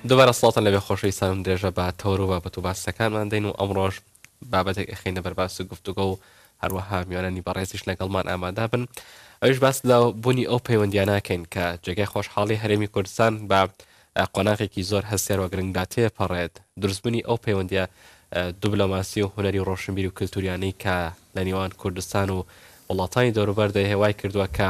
دووبارە سڵاتان لەبێ خۆشەوی سالم درێژە بە تەور و بابەت و باسەکانمان دەین و ئەمڕۆژ بابەتێک ئەخینە بەرباس و گفتوگۆ و هەروەها میوانانی بەڕێزیش لەگەڵمان ئامادا بن. ئەوش باس لە بوونی ئەو پەیوەندیان ناکەین کە جێگای خۆشحاڵی هەرێمی کوردستان بە قۆناغێکی زۆر هەستێر و گرنگدا تێپەڕێت. دروستبوونی ئەو پەیوەندیە دوبلۆماسی و هونەری ڕۆشنبیر و کلتوریانەی کە لە نێوان کوردستان و وڵاتانی دەوروبەر هێوای کردووە کە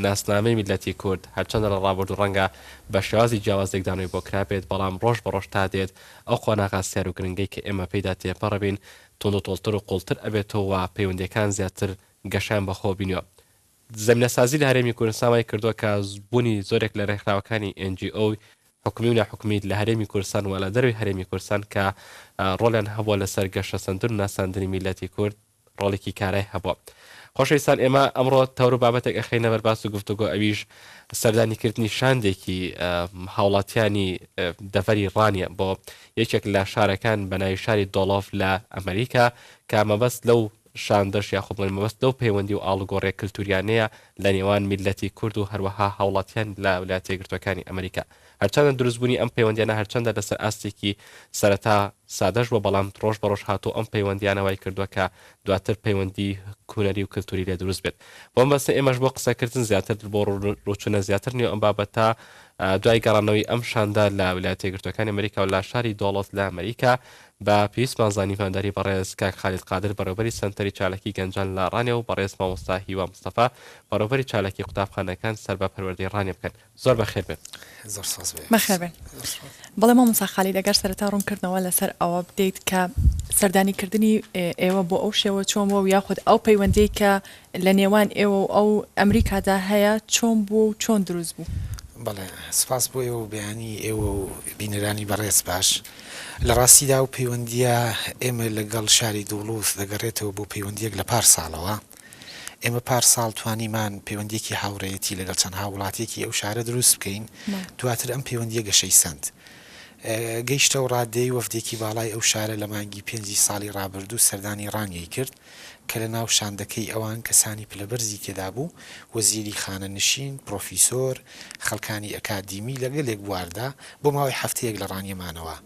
ناسنامەی میلەتی کورد هەرچەندە لە ڕابردوو ڕەنگە بە شێوازی جیاوازێکدانەوەی بۆ کرابێت، بەڵام ڕۆژ بە ڕۆژ تا دێت ئەو قۆناغا سیار و گرنگەی کە ئێمە پێیدا تێپەڕەبین تۆند و تۆڵتر و قوڵتر ئەبێتەوە و پەیوەندیەکان زیاتر گەشان بەخۆ بینیوە. زەمینەسازی لە هەرێمی کوردستان وای کردووە کە بوونی زۆرێک لە ڕێکخراوەکانی NGO حکومی و ناحکومی لە هەرێمی کوردستان و لە دەروی هەرێمی کوردستان کە ڕۆڵیان هەبووە لەسەر گەشەسەندن و ناساندنی میلەتی کورد ڕۆڵێکی کارای هەبووە. خۆشەویستان ئێمە ئەمڕۆ تەور و بابەتێک ئەخینە بەرباس و گفتوگۆ ئەویش سەردانیکردنی شاندێکی هاوڵاتیانی دەڤەری ڕانیە بۆ یەکێک لە شارەکان بە ناوی شاری دۆڵۆف لە ئەمریکا کە مەبەست لەو شاندەش یاخۆ بڵێن مەبەست لەو پەیوەندی و ئاڵوگۆڕێ کلتوریانەیە لە نێوان میلەتی کورد و هەروەها هاوڵاتیان لە ویلایەتە یەکگرتووەکانی ئەمریکا. هەرچەندە دروستبوونی ئەم پەیوەندیانە هەرچەندە لەسەر ئاستێکی سەرەتا سادەش بووە، بەڵام ڕۆژ بە ڕۆژ هاتوو ئەم پەیوەندیانەوەی کردووە کە دواتر پەیوەندی کوونەری و کلتوری لێ دروست بێت. بۆم بەستە ئێمەش بۆ قسەکردن زیاتر بۆ ڕوچونە زیاتر نیە ئەم بابەتە دوای گەڕانەوەی ئەم شاندا لە ویلایەتە یەکگرتووەکانی ئەمریکا و لە شاری دۆڵەت لە ئەمریکا بە پێویستمان زانیمانداری بەڕێز کاک خالید قادر بەڕێوەبەری سەنتەری چالەکی گەنجان لە ڕانێ و بەڕێز مامۆستا هیوا مستەفا بەڕێوەبەری چالەکی قوتابخانەکان سەر بە پەروەردەی ڕانێ بکەن. زۆر بەخێر بێت. بەخێر بێن. بەڵێ مامۆستا خالید ئەگەر سەرەتا ڕوونکردنەوە لەسەر ئەوە بدەیت کە سەردانیکردنی ئێوە بۆ ئەو شێوە چۆن بووە و یاخود ئەو پەیوەندەی کە لە نێوان ئێوە و ئەو ئەمریکادا هەیە چۆن بوو و چۆن دروست بوو؟ بەڵێ سپاس بۆ ئێوە و بەیانی ئێوە و بینەرانی بەڕێز باش. لە ڕاستیدا و پەیوەندیە ئێمە لەگەڵ شاری دۆڵۆف دەگەڕێتەوە بۆ پەیوەندیەک لە پار ساڵەوە. ئێمە پار ساڵ توانیمان پەیوەندێکی هاوڕێیەتی لەگەڵ چەند هاوڵاتێکی ئەو شارە دروست بکەین، دواتر ئەم پەیوەندیە گەشەی سەند گەیشتە و ڕادەی وەفدێکی باڵای ئەو شارە لە مانگی 5 ساڵی ڕابردوو سەردانی ڕانیەی کرد کە لە ناو شاندەکەی ئەوان کەسانی پلەبەرزی تێدا بوو، وەزیری خانەنشین، پرۆفیسۆر، خەڵکانی ئەکادیمی لەگەلێک بواردا بۆ ماوەی هەفتەیەک لە ڕانیەمانەوە.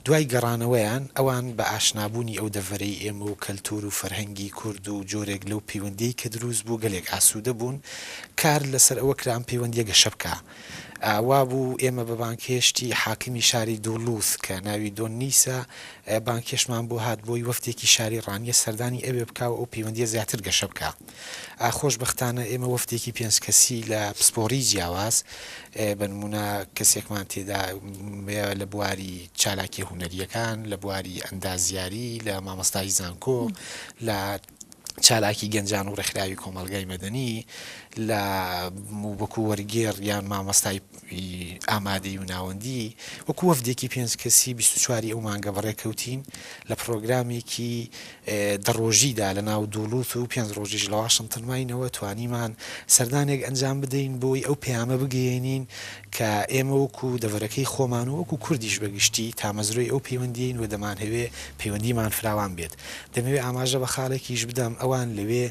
دوای گەڕانەوەیان ئەوان بە ئاشنابوونی ئەو دەڤەرەی ئێمە و کەلتور و فەرهەنگی کورد و جۆرێک لەو پەیوەندەی کە دروست بوو گەلێک ئاسوودە بوون کار لەسەر ئەوە کرام پەیوەندیە گەشە بکە. وا بوو ئێمە بە بانکێشتی حاکمی شاری دۆڵوث کە ناوی دۆن نیسە بانکێشمان بۆ هات بۆی وەفتێکی شاری ڕانیە سەردانی ئەوێ بکاو ئەو پەیوەندیە زیاتر گەشە بکە. خۆشبەختانە ئێمە وەفتێکی 5 کەسی لە پسپۆڕی جیاواز بنمونە کەسێکمان تێدا لە بواری چالاکی هونەریەکان، لە بواری ئەندازیاری، لە مامۆستای زانکۆ، لە چالاکی گەنجان و ڕێکخراوی کۆمەڵگای مەدەنی، لە وەکو وەرگێڕ یان مامۆستای ئامادەی و ناوەندی، وەکو وەفدێکی 5 کەسی 24 ئەو مانگە بەڕێکەوتین لە پرۆگرامێکی دەڕۆژیدا لە ناو دۆڵوت و 5 ڕۆژیش لە واشنتن ماینەوە توانیمان سەردانێک ئەنجام بدەین بۆی ئەو پەیامە بگەێنین کە ئێمە وەکو دەڤەرەکەی خۆمان و وەکو کوردیش بەگشتی تامەزرۆی ئەو پەیوەندیین و دەمانهەوێ پەیوەندیمان فراوان بێت. دەمەوێت ئاماژە بە خاڵێکیش بدەم ئەوان لەوێ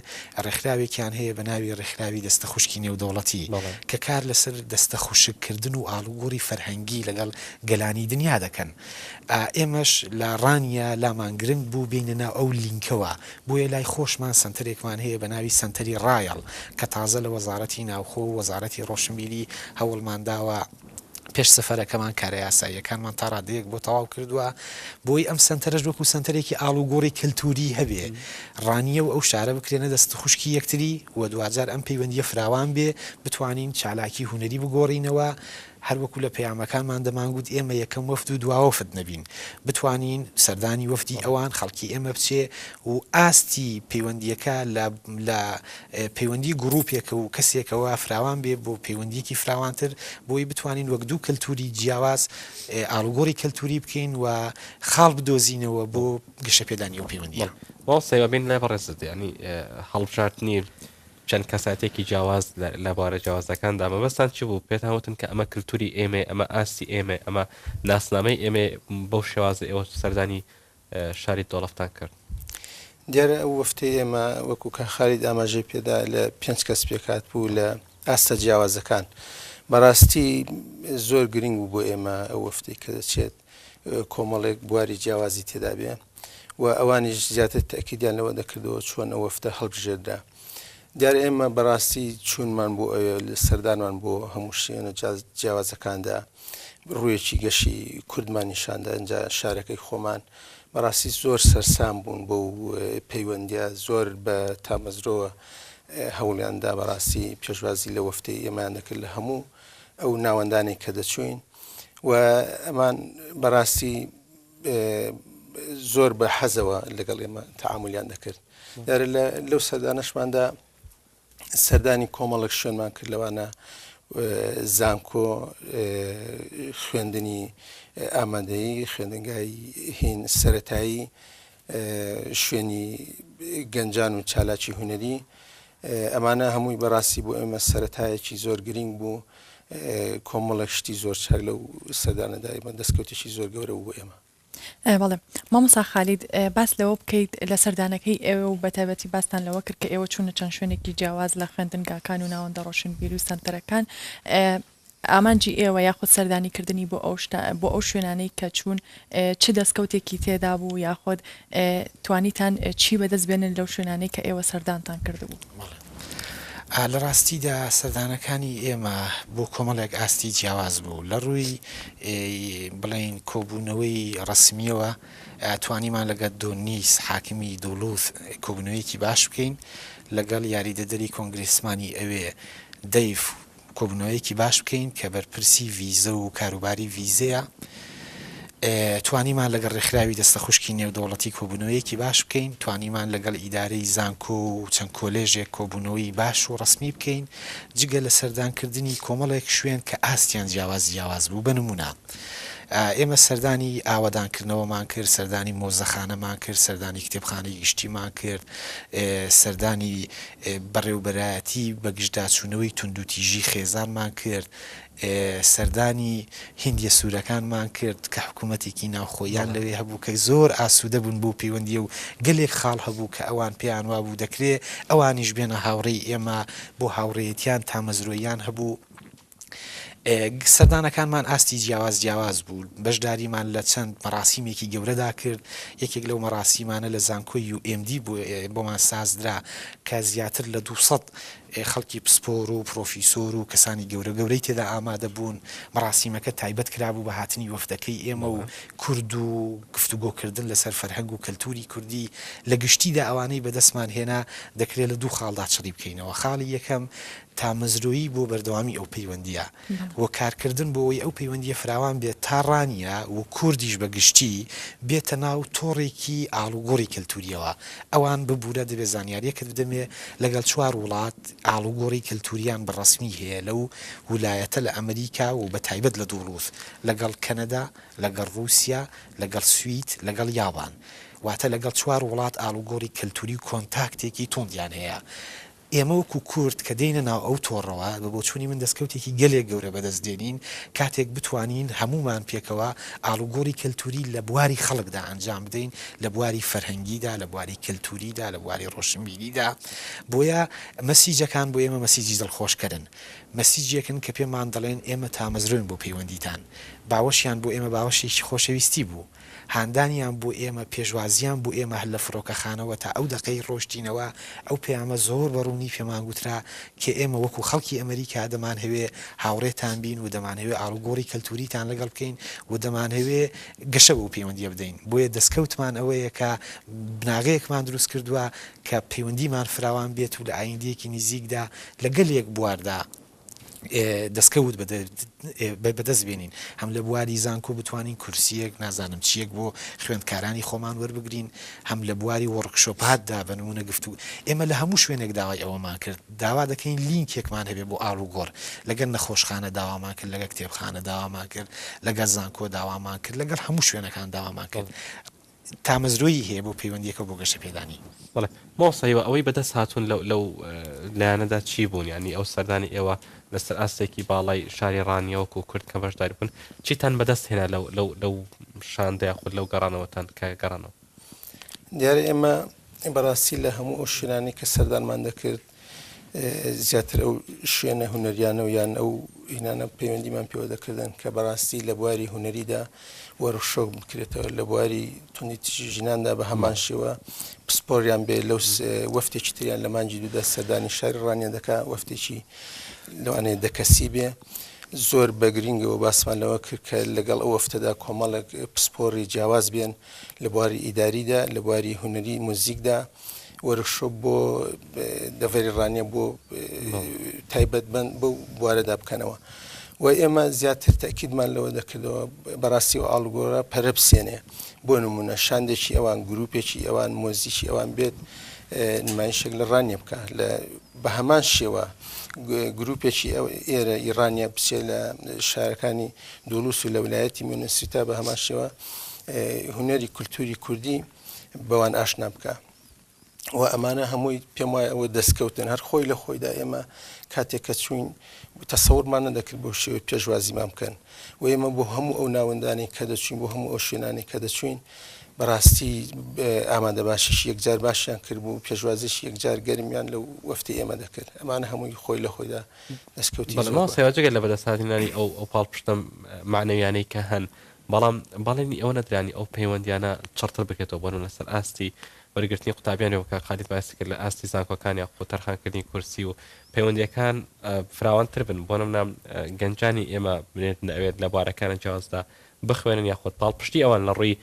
ڕێکخراوێکیان هەیە بە ناوی ڕێکخراوی دەستە خوشکی نێودەوڵەتی کە کار لەسەر دەستە خوشککردن و ئاڵوگۆڕی فەرهەنگی لەگەڵ گەلانی دنیا دەکەن. ئێمەش لە ڕانیە لامان گرنگ بوو بینە ناو ئەو لینکەوە، بۆیە لای خۆشمان سەنتەرێکمان هەیە بە ناوی سەنتەری رایەڵ کە تازە لە وەزارەتی ناوخۆ و وەزارەتی ڕۆشنبیری هەوڵمانداوە پێش سەفەرەکەمان کارە یاساییەکانمان تا ڕادەیەک بۆ تەواو کردووە بۆی ئەم سەنتەرەش وەکو سەنتەرێکی ئاڵوگۆڕی کەلتوری هەبێ، ڕانیە و ئەو شارە بکرێنە دەست خوشکی یەکتری و دوجار ئەم پەیوەندیە فراوان بێ بتوانین چالاکی هونەری بگۆڕینەوە. هەروەکو لە پەیامەکانمان دەمانگوت ئێمە یەکەم وەفد و دواوەفت نەبین، بتوانین سەردانی وەفدی ئەوان خەڵکی ئێمە بچێ و ئاستی پەیوەندیەکە لە پەیوەندی گروپێکە و کەسێکەوە فراوان بێ بۆ پەیوەندیەکی فراوانتر بۆی بتوانین وەک دوو کەلتوری جیاواز ئاڵوگۆڕی کەلتوری بکەین و خاڵ بدۆزینەوە بۆ گەشە پێدانی ئەو پەیوەندیە. سەیبین لای بەڕێزت ینی هەڵبژاردننی چەند کەساتێکی جیاواز لەبارە جیاوازەکاندا مەبەستان چی بوو؟ پێتان وتن کە ئەمە کللتوری ئێمە، ئەمە ئاستی ئێمە، ئەمە ناسنامەی ئێمە بەو شێوازە ئێوە سەردانی شاری دۆڵەفتان کرد. دیارە ئەو وەفتەی ئێمە وەکو کە خالید ئاماژەی پێدا لە 5 کەس پێکات بوو لە ئاستە جیاوازەکان، بەڕاستی زۆر گرنگ بوو بۆ ئێمە ئەو وەفتەی کە دەچێت کۆمەڵێک بواری جیاوازی تێدا بێ و ئەوانیش زیاتر تەکیدیان لەوە دەکردەوە چۆن ئەو وەفتە هەڵبژێردرا. دیارە ئێمە بەڕاستی چوونمان بۆ ئەوێ لە سەردانمان بۆ هەموو شوێنە جیاوازەکاندا ڕوویەکی گەشی کوردمانی شاندە ئەنجا شارەکەی خۆمان بەڕاستی زۆر سەرسام بوون بۆ پەیوەندیە زۆر بە تامەزرۆوە هەوڵیاندا بەڕاستی پێشوازی لە وەفتەی ئێمەیان دەکرد لە هەموو ئەو ناوەندانێک کە دەچوین و ئەمان بەڕاستی زۆر بە حەزەوە لەگەڵ ئێمە تەعاملیان دەکرد. دیارە لەو سەردانەشماندا سەردانی کۆمەڵێک شوێنمان کرد لەوانە زانکۆ خوێندنی ئامادەیی خوێندنگای هین سەرەتایی شوێنی گەنجان و چالاکی هونەری ئەمانە هەمووی بەڕاستی بۆ ئێمە سەرەتایەکی زۆر گرنگ بوو کۆمەڵێک شتی زۆر چاک لەو سەردانەدا ئێمە دەستکەوتێکی زۆر گەورە بوو بۆ ئێمە. بەڵێ مامۆستا خالید باس لەوە بکەیت لە سەردانەکەی ئێوە و بەتایبەتی باستان لەوە کرد کە ئێوە چوونە چەند شوێنێکی جیاواز لە خوێندنگاکان و ناوەندە ڕۆشنبیر و سەنتەرەکان ئامانجی ئێوە یاخود سەردانیکردنی بۆ ئەو شوێنانەی کە چوون چ دەستکەوتێکی تێدا بوو یاخود توانیتان چی بەدەست بێنن لەو شوێنانەی کە ئێوە سەردانتان کردبوو؟ لە ڕاستیدا سەردانەکانی ئێمە بۆ کۆمەڵێک ئاستی جیاواز بوو لە ڕووی بڵین کۆبوونەوەی ڕسمیەوە توانیمان لەگەڵ دۆنیس حاکمی دەوڵوت کۆبوونەوەیەکی باش بکەین لەگەڵ یاریدەدەری کۆنگرێسمانی ئەوێ دەیف کۆبوونەوەیەکی باش بکەین کە بەرپرسی ڤیزە و کاروباری ڤیزەیە توانیمان لەگەڵ ڕێکخراوی دەستە خوشکی نێودەوڵەتی کۆبوونەوەیەکی باش بکەین توانیمان لەگەڵ ئیدارەی زانکۆ و چەند کۆلێژێک کۆبوونەوەی باش و ڕسمی بکەین جگە لە سەردانکردنی کۆمەڵێک شوێن کە ئاستیان جیاواز بوو بنمونە ئێمە سەردانی ئاوەدانکردنەوەمان کرد سەردانی مۆزەخانەمان کرد سەردانی کتێبخانەی گشتیمان کرد سەردانی بەڕێوەبەرایەتی بەگشتداچوونەوەی توندوتیژی خێزانمان کرد سەردانی هندیە سوورەکانمان کرد کە حکوومەتێکی ناوخۆیان لەوێ هەبوو کە زۆر ئاسوودە بوون بۆ پەیوەندیە و گەلێک خاڵ هەبوو کە ئەوان پێیان وابوو دەکرێت ئەوانیش بێنە هاوڕێی ئێمە بۆ هاوڕێیەتیان تامەزرۆیان هەبوو سەردانەکانمان ئاستی جیاواز بوو بەشداریمان لە چەند مەراسیمێکی گەورەدا کرد یەکێک لەو مەراسیمانە لە زانکۆی و ئMD بۆمان سازدرا کە زیاتر لە 200 خەڵکی پسپۆر و پرۆفیسۆر و کەسانی گەورەی تێدا ئامادە بوون مەراسیمەکە تایبەت کرابوو بە هاتنی وەفتەکەی ئێمە و کورد و گفتوگۆکردن لەسەر فەرهەنگ و کەلتوری کوردی لە گشتیدا ئەوانەی بەدەستمان هێنا دەکرێت لە دوو خاڵدا چڕی بکەینەوە خاڵی یەکەم تامەزرۆیی بۆ بەردەوامی ئەو پەیوەندیە و کارکردن بۆ ئەوەی ئەو پەیوەندیە فراوان بێت تا ڕانیە و کوردیش بەگشتی بێتە ناو تۆڕێکی ئاڵوگۆڕی کەلتوریەوە ئەوان ببوورە دەبێ زانیاریەکەت بدەمێ لەگەڵ 4 وڵات ئاڵوگۆڕی کەلتوریان بەڕسمی هەیە لەو ویلایەتە لە ئەمریکا و بە تایبەت لە دۆڵوت لەگەڵ کەنەدا لەگەڵ رووسیا لەگەڵ سوید لەگەڵ یابان واتە لەگەڵ 4 وڵات ئاڵوگۆڕی کەلتوری و کۆنتاکتێکی تۆندیان هەیە ئێمە وەکو کورد کە دێنە ناو ئەو تۆڕەوە بە بۆچوونی من دەستکەوتێکی گەلێک گەورە بەدەست دێنین کاتێک بتوانین هەمومان پێکەوە ئاڵوگۆڕی کەلتوری لە بواری خەڵکدا ئەنجام بدەین لە بواری فەرهەنگیدا لە بواری کەلتوریدا لە بواری ڕۆشنبیریدا بۆیە مەسیجەکان بۆ ئێمە مەسیجی دڵخۆشکردن مەسیجێکن کە پێمان دەڵێن ئێمە تامەزرۆین بۆ پەیوەندیتان باوەشیان بۆ ئێمە باوەشێکی خۆشەویستی بوو هاندانیان بۆ ئێمە پێشوازیان بۆ ئێمە هەر لە فڕۆکەخانەوە تا ئەو دقەی ڕۆشتینەوە ئەو پەیامە زۆر بەڕوونی پێمان گوترا کە ئێمە وەکو خەڵکی ئەمریکا دەمان هەوێ هاوڕێتان بین و دەمان هەوێ ئاڵوگۆڕی کەلتوریتان لەگەڵ بکەین و دەمان هەوێ گەشە بۆ پەیوەندیە بدەین بۆیە دەستکەوتمان ئەوەیە کە بناغەیەکمان دروست کردووە کە پەیوەندیمان فراوان بێت و لە ئایندەیەکی نزیکدا لەگەڵ یەک بواردا دەستکەوت بەدەست بێنین هەم لە بواری زانکۆ بتوانین کورسیەک نازانم چیەک بۆ خوێندکارانی خۆمان وەربگرین هەم لە بواری وەڕکشۆپاتدا بە نمونە گفتو ئێمە لە هەموو شوێنێک داوای ئەوەمان کرد داوا دەکەین لینکێکمان هەبێ بۆ ئاڵوگۆڕ لەگەڵ نەخۆشخانە داوامان کرد لەگەڵ کتێبخانە داوامان کرد لەگەڵ زانکۆ داوامان کرد لەگەڵ هەموو شوێنەکان داوامان کرد تامەزرۆیی هەیە بۆ پەیوەندیەکە بۆ گەشە پێدانی بەڵێ مۆسەیوە ئەوەی بەدەست هاتوون لەو لایەنەدا چی بوون ینی ئەو سەردانی ئێوە لەسەر ئاستێکی باڵای شاری ڕانیەوەکو کورد کە بەشداری بوون چیتان بەدەست هێنا لەو شاندەیە خود لەو گەڕانەوەتان کە گەڕانەوە دیارە ئێمە بەڕاستی لە هەموو ئەو شوێنانی کە سەردانمان دەکرد زیاتر ئەو شوێنە هونەریانە و یان ئەو هینانە پەیوەندیمان پێوە دەکردن کە بەڕاستی لە بواری هوەریدا وەرشۆک بکرێتەوە لە بواری توندی ژیناندا بە هەمان شێوە پسپۆریان بێ لەو وەفتێکی تریان لە مانجی دوودا سەردانی شاری ڕانیە دەکا وەفتێکی لەوانەیە دەکەسی بێ زۆر بەگرنگەوە باسمان لەوە کرد کە لەگەڵ ئەو وەفتەدا کۆمەڵک پسپۆری جیاواز بێن لە بواری ئیداریدا لە بواری هوەری موزیکدا وەرشۆپ بۆ دەڤەری ڕانیە بۆ تایبەتمەند بەو بوارەدا بکەنەوە و ئێمە زیاتر تاکیدمان لەوە دەکردەوە بەڕاستی و ئاڵگۆرە پەرە بسێنێ بۆ نمونە شاندێکی ئەوان گروپێکی ئەوان مۆزیکی ئەوان بێت نمایشێک لە ڕانیە بکە بە هەمان شێوە گروپێکی ئێرە ئیرانیا بچێت لە شارەکانی دولوس و لە ویلایەتی مینسیتا بە هەمان شێوە هوەری کولتوری کوردی بەوان ئاشنا بکە و ئەمانە هەمووی پێم وایە ئەوە دەستکەوتن هەر خۆی لە خۆیدا ئێمە کاتێک کە چوین تەسەوڕمان نەدەکرد بۆ شێوەی پێشوازیمان بکەن و ئێمە بۆ هەموو ئەو ناوەندانی کە دەچوین بۆ هەموو ئەو شوێنانی کە دەچوین بەڕاستی ئامادە باشیش یەکجار باشیان کرد بوو پێشوازیش یەکجار گەرمیان لەو وەفتی ئێمە دەکرد ئەمانە هەمووی خۆی لە خۆیدا دەستکەوتی سێواجگە لە بەدەسهاتنانی ئەو پاڵپشتم معنەویانەی کە هەن بەڵام بەڵێنی ئەوە نەدرانی ئەو پەیوەندیانە چڕتر بکرێتەوە بۆ لەسەر ئاستی وەرگرتنی قوتابیانی وەکە خالیت باسی کرد لە ئاستی زانکۆکانی خۆ تەرخانکردنی کورسی و پەیوەندیەکان فراوانتر بن بۆ نمونە گەنجانی ئێمە بنێت ئەوێت لە بوارەکانە جیازدا بخوێنن یاخۆ پاڵپشتی ئەوان لە ڕووی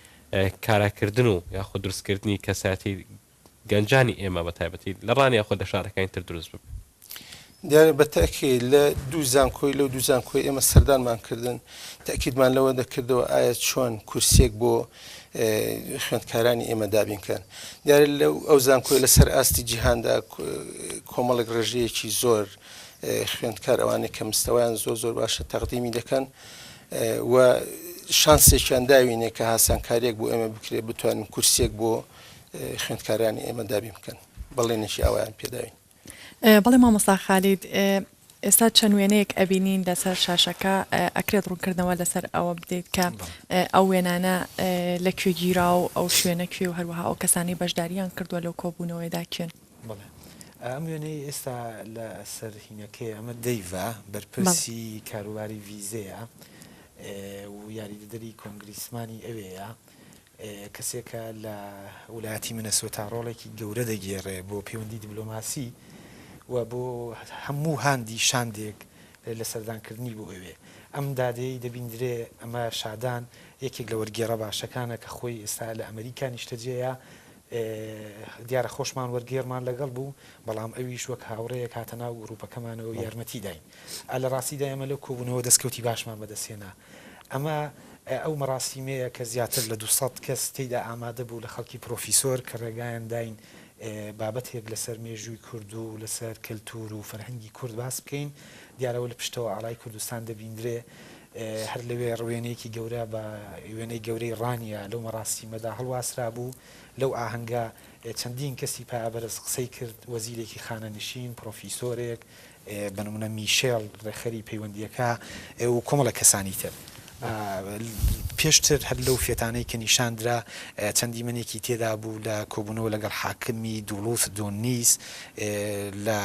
کاراکردن و یاخۆ دروستکردنی کەساتی گەنجانی ئێمە بە تایبەتی لە ڕانی یاخۆ لە شارەکانی تر دروست بوو دیارە بەتاکێ لە دوو زانکۆی لەو دوو زانکۆی ئێمە سەردانمان کردن تاکیدمان لەوە دەکردەوە ئایا چۆن کورسێک بۆ خوێندکارانی ئێمە دابینکەن دیارە لەو ئەو زانکۆی لەسەر ئاستی جیهاندا کۆمەڵێک ڕێژەیەکی زۆر خوێندکار ئەوانەی کە مستەوایان زۆر باشە تەقدیمی دەکەن و شانسێکیان داوینێ کە هاسانکاریەک بۆ ئێمە بکرێت بتوانین کورسێک بۆ خوێندکارانی ئێمە دابین بکەن بەڵێنێکی ئەویان پێداوین بەڵێ مامۆستا خالید ئێستا چەند وێنەیەک ئەبینین لەسەر شاشەکە ئەکرێت ڕوونکردنەوە لەسەر ئەوە بدەیت کە ئەو وێنانە لەکوێ گیرا و ئەو شوێنە کوێ و هەروەها ئەو کەسانی بەشداریان کردووە لەو کۆبوونەوەیدا کوێن ئەم وێنەی ئێستا لە سەرهینەکەی ئەمە تیڤە بەرپرسی کاروباری ڤیزەیە و یاریدەدەری کۆنگریسمانی ئەوەیە کەسێکە لە وڵاتی منەسۆتا ڕۆڵێکی گەورە دەگێڕێ بۆ پەیوەندی دیبلۆماسی و بۆ هەموو هاندی شاندێک لە سەردانکردنی بۆ ئەوێ ئەم دادەی دەبیندرێ ئەمە شادان یەکێک لە وەرگێڕە باشەکانە کە خۆی ئێستا لە ئەمریکا نیشتەجێیە دیارە خۆشمان وەرگێڕمان لەگەڵ بوو بەڵام ئەویش وەک هاوڕەیەک هاتە ناو گروپەکەمانەوە یارمەتی داین لە ڕاستیدا ئێمە لەو کۆبوونەوە دەستکەوتی باشمان بەدەستێنا ئەمە ئەو مەراسیمەیە کە زیاتر لە 200 کەس تێیدا ئامادە بوو لە خەڵکی پرۆفیسۆر کە ڕێگایان داین بابەتێک لەسەر مێژووی کورد و لەسەر کەلتور و فەرهەنگی کورد باس بکەین دیارەوە لە پشتەوە ئاڵای کوردستان دەبیندرێ هەر لەوێ ڕوێنەیەکی گەورە بە وێنەی گەورەی ڕانیە لەو مەراسیمەدا هەڵواسرا بوو لەو ئاهەنگا چەندین کەسی پابەرز قسەی کرد وەزیرێکی خانەنشین پرۆفیسۆرێک بە نمونە میشێڵ ڕێخەری پەیوەندیەکە و کۆمەڵە کەسانی تر پێشتر هەر لەو فێتانەی کە نیشاندرا چەندی منێکی تێدا بوو لە کۆبوونەوە لەگەڵ حاکمی دوولوس دۆنیس لە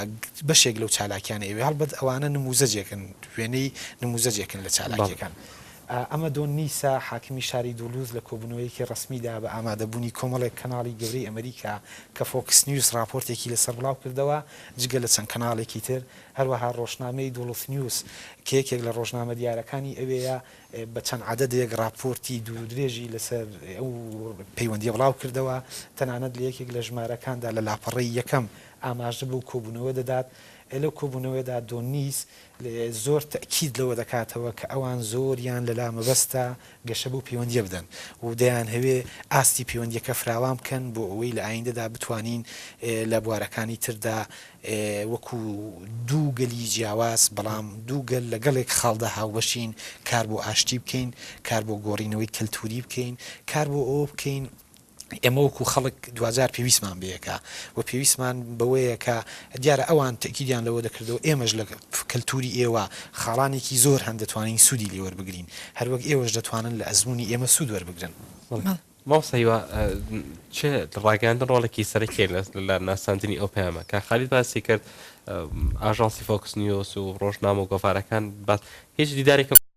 بەشێک لەو چالاکیان ئەوێ هەڵبەت ئەوانە نموزەجێکن وێنەی نموزەجێکن لە چالاکیەکان ئەمە دۆنیسا حاکمی شاری دوولوز لە کۆبوونەوەیەکی ڕسمیدا بە ئامادەبوونی کۆمەڵێک کەناڵی گەورەی ئەمریکا کە فۆکس نیوز راپۆرتێکی لەسەر بڵاو کردەوە جگە لە چەند کەناڵێکی تر هەروەها ڕۆژنامەی دوولوس نیوز کە یەکێک لە ڕۆژنامە دیارەکانی ئەوەیە بە چەند عەدەدێک راپۆرتی دوو درێژی لەسەر ئەو پەیوەندیە بڵاو کردەوە تەنانەت لە یەکێک لە ژمارەکاندا لە لاپەڕەی یەکەم ئاماژە بوو کۆبوونەوە دەدات لەو کۆبوونەوەدا دۆنیس زۆر تەکید لەوە دەکاتەوە کە ئەوان زۆریان لەلا مەبەستە گەشە بوو پەیوەندیە بدەن و دەیان هەوێ ئاستی پەیوەندیەکە فراوان بکەن بۆ ئەوەی لە ئایندەدا بتوانین لە بوارەکانی تردا وەکو دوو گەلی جیاواز بەڵام دوو گەل لەگەڵێک خاڵدا هاوبەشین کار بۆ ئاشتی بکەین کار بۆ گۆڕینەوەی کەلتوری بکەین کار بۆ ئەوە بکەین ئێمە وەکو خەڵک دوجار پێویستمان بەیەکە و پێویستمان بەوەیە کە دیارە ئەوان تەکیدیان لەوە دەکردەوە ئێمەش لە کەلتوری ئێوە خاڵانێکی زۆر هەن دەتوانین سوودی لێوەربگرین هەروەک ئێوەش دەتوانن لە ئەزمموی ئێمە سوود وەربگرن ماوسەیوە چ ڕاگەاندن ڕۆڵێکی سەرەکی لە ناساندنی ئەو پەیامە کە خالید باسی کرد ئاژانسی فۆکس نیوس و ڕۆژنامە و گۆڤارەکان هیچ دیدارێکە